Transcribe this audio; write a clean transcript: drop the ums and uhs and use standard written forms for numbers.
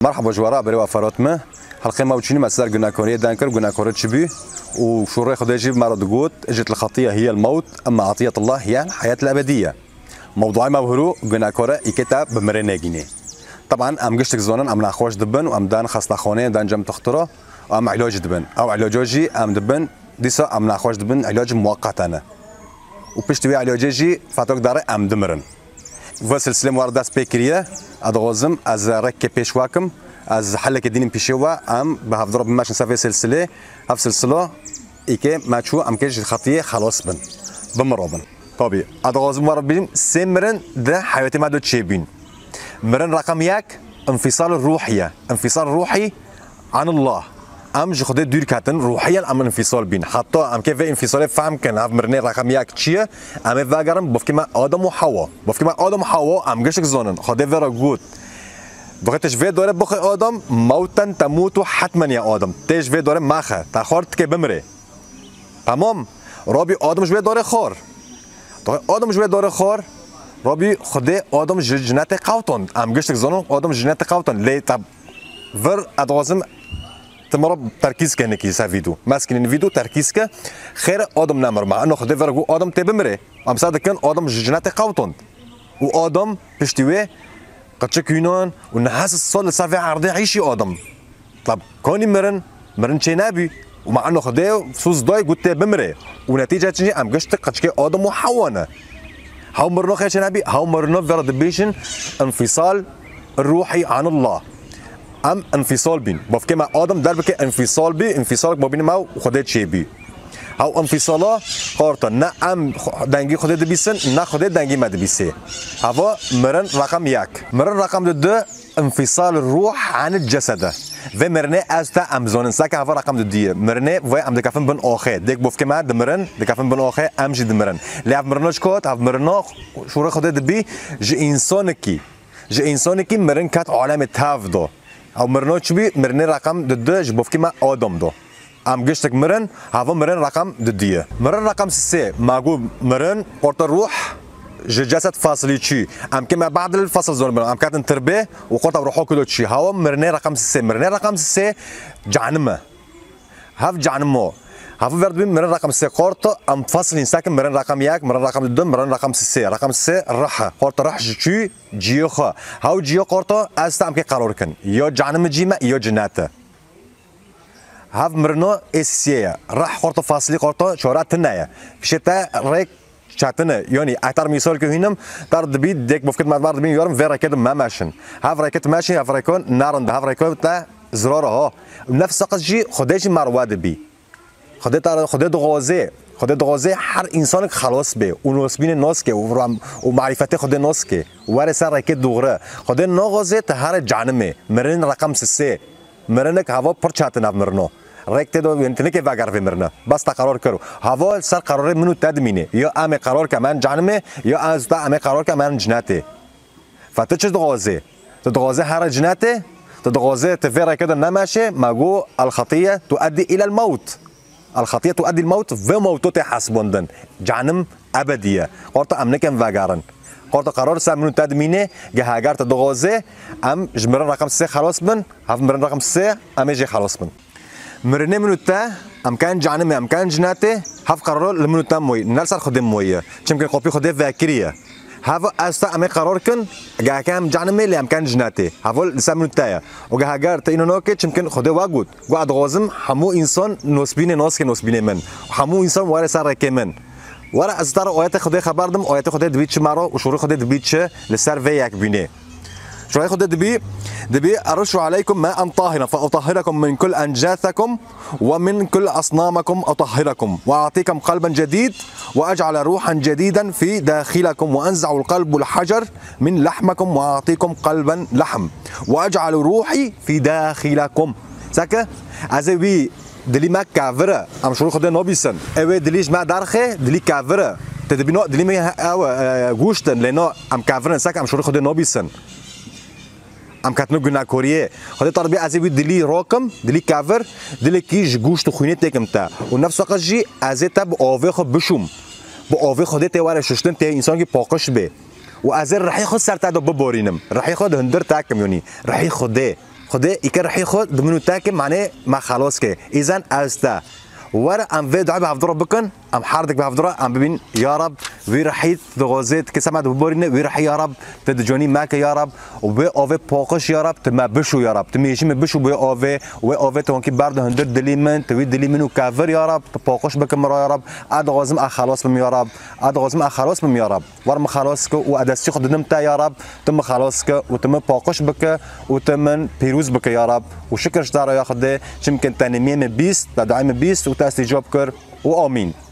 مرحبا جوارا بري وفراتمه حلقه ما وتشيني مسار جناكوريه دانكر جناكوريه تشبي وشوري خدي جيب مرض قوت اجت الخطيه هي الموت اما عطيه الله هي الحياه الابديه. موضوعي مبهرو جناكورة يكتب بمرناجيني. طبعا ام قشتك زونن ام ناخوش دبن وام دان خاص خونه دان جم تختره ام علاج دبن او علاجي ام دبن ديسا ام ناخوش دبن علاج مؤقت انا وبشتوي علاجي فتره دار ام دمرن وسلسله ورده سبيكريه ادغوزم از رك بيشواكم از حلك الدين بيشوا ام بهضرب ماشي صافي سلسله هف سلسله ايكي ماتشو ام كيج خطيه خلاص بن بمرابن طبيعي ادغوزم وربين سمرن ده حياتي ما دو تشيبين مرن رقم ياك انفصال الروحيه انفصال روحي عن الله ام جو خدي دير كاتن روحيا ام انفصال بين حتى ام كيف انفصال فهم كان هاف مرني رقم ياك تشيه ام فاغرم بفكما ادم وحواء بفكما ادم وحواء ام جشك زونن خدي فيرا جود بغيتش في دور بخي ادم موتا تموت حتما يا ادم تيش في دور ماخه تاخرت كي بمري تمام ربي ادم جو دور خور ادم جو دور خور ربي خدي ادم جنات قوتن ام جشك زونن ادم جنات قوتن لي طب فر ادوازم تمرب تركيز كانكي سا فيديو ماسكين فيديو تركيز ك خير ادم نمر مع انه خدي فرقو ادم تبمري ام صادق كان ادم جنات قوتن وادم بشتوي قد شكينون ونحاس الصل صافي عرضي عيشي ادم طب كوني مرن شينابي ومع انه خدي سوس داي قلت بمري ونتيجه تجي ام قشت قد شكي ادم وحوانا هاو مرنو خير شنابي هاو مرنو فيردبيشن انفصال الروحي عن الله ام انفصال بين بفكما ادم دربك انفصال بي انفصالك ما بين ما وخدت شي بي هاو انفصالا قارتا نا ام دنگي خدت بيسن نا خدت دنگي ما دبيسه هوا مرن رقم ياك مرن رقم دو انفصال الروح عن الجسد و مرنه از تا امزون ساك هوا رقم دو مرنه و ام دكافن بن اخه ديك بفكما دمرن دكافن بن اخه ام جي دمرن لعب مرنوش كوت هاف مرنو شو خدت بي جي انسانكي مرن كات عالم تافدو او مرنوش بي مرنه رقم دو بفكما ادم دو ام قشتك مرن هاو مرن رقم دو مرن رقم 3 ماغو مرن قرط الروح جسد فاصلي شي ام كما بعد الفصل زون ام كاتن تربيه وقرط روحو كله شي هاو مرنه رقم 6 مرنه رقم 6 جعنمه هاف جعنمو هاف فرد مرن رقم 6 قرط ام فصل ساكن مرن رقم ياك مرن رقم دو مرن رقم 6 رقم 6 رحه قرط رح شي جيوخه هاو جيو قرط استام كي قرار كن يا جعنم جيما يا جناته هاف مرنو اسيه راح قرط فاصلي قرط شورات تنايا شتا ريك شاتنا يعني اكثر مثال كهينم ترد بيد ديك بفكت ما برد بين يورم فيرا كده ما ماشن هاف راكت ماشي هاف راكون نارند هاف راكون تاع زراره نفس قصجي خديش مرواد بي خديت غازي هر انسان خلاص به ونسبين الناس که ومعرفته خد الناس که ورث راكت دوغره خد نغازه هر جانمه مرن رقم 3 مرنك هوا پر چاتنا مرنو ريكت دو انتني كيف اگر في مرنا بس قرار کرو هوا سر قرار منو تدمينه يا ام قرار كمان جانمه يا از تا ام قرار كمان جناته فتش تغازه هر جناته تغازه تفيرا كده نماشي ماغو الخطيه تؤدي الى الموت الخطيه تؤدي الموت وموتته حسبوندن جانم ابديه قرط امنكم واگارن قرط قرار سر منو تدمينه جهاجر تغازه ام جمرن رقم 3 خلاص بن هاف مرن رقم 3 ام جي خلاص بن مرنه منو تا امكان جانم امكان جناته هاف قرار لمنو تا موي نلسر خدم مويه چمكن قوبي خده فاكريه هاف استا ام قرار كن جا كام جانم اللي امكان جناته هاول لسر منو تا وجهاجر تينو نوكي چمكن خده واجود قعد غازم حمو انسان نسبين ناس كنسبين من حمو انسان وارث ركمن ورا از تر آیت خدای خبردم آیت خدای دبیچ مرا و شروع خدای دبیچ لسر و یک بینه شروع خدای دبی ارش علیکم ماء طاهرا فاطهركم من كل انجاثكم ومن كل اصنامكم اطهركم واعطيكم قلبا جديد واجعل روحا جديدا في داخلكم وانزع القلب الحجر من لحمكم واعطيكم قلبا لحم واجعل روحي في داخلكم سكه ازوی دلی ما کاوره ام شروع خدای نبیسن اوه دلیش ما درخه دلی کاوره تدبینو دلی می او گوشتن لنا ام کاورن سک ام شروع خدای نبیسن ام کاتنو گناهکاریه خدای تربیت از وی دلی راکم دلی کاور دلی کیش گوشت خوینه تکم تا و نفس وقت جی از تب آوه خود بشوم با آوه خدای تواره ششتن ته انسان کی پاکش به و از رحی خود سر تا ببارینم رحی خود هندر تاکم یعنی رحی خوده خدا يكرح ياخد ضمنو تاكم معناه ما خلاص كي اذا استا ورا ام في دعاء بحفظ ربكن ام حاردك بحفظ ام ببين يا رب وي رحيت دغوزيت كسمعت ببورين وي رح يا رب تدجوني معك يا رب وبي اوفي بوقش يا رب تما بشو يا رب تميشي بشو بي اوفي وي اوفي تونكي برضه هندر دليمن توي دليمنو كافر يا رب بوقش بكمرا يا رب ادغوزم خلاص بم يا رب ادغوزم خلاص بم يا رب ورم خلاصك وادستي خدمتا يا رب تم خلاصك وتم بوقش بك وتمن بيروز بك يا رب وشكر شتارا يا خدي يمكن تاني 120 دعاء 20 وتاستجاب كر وامين.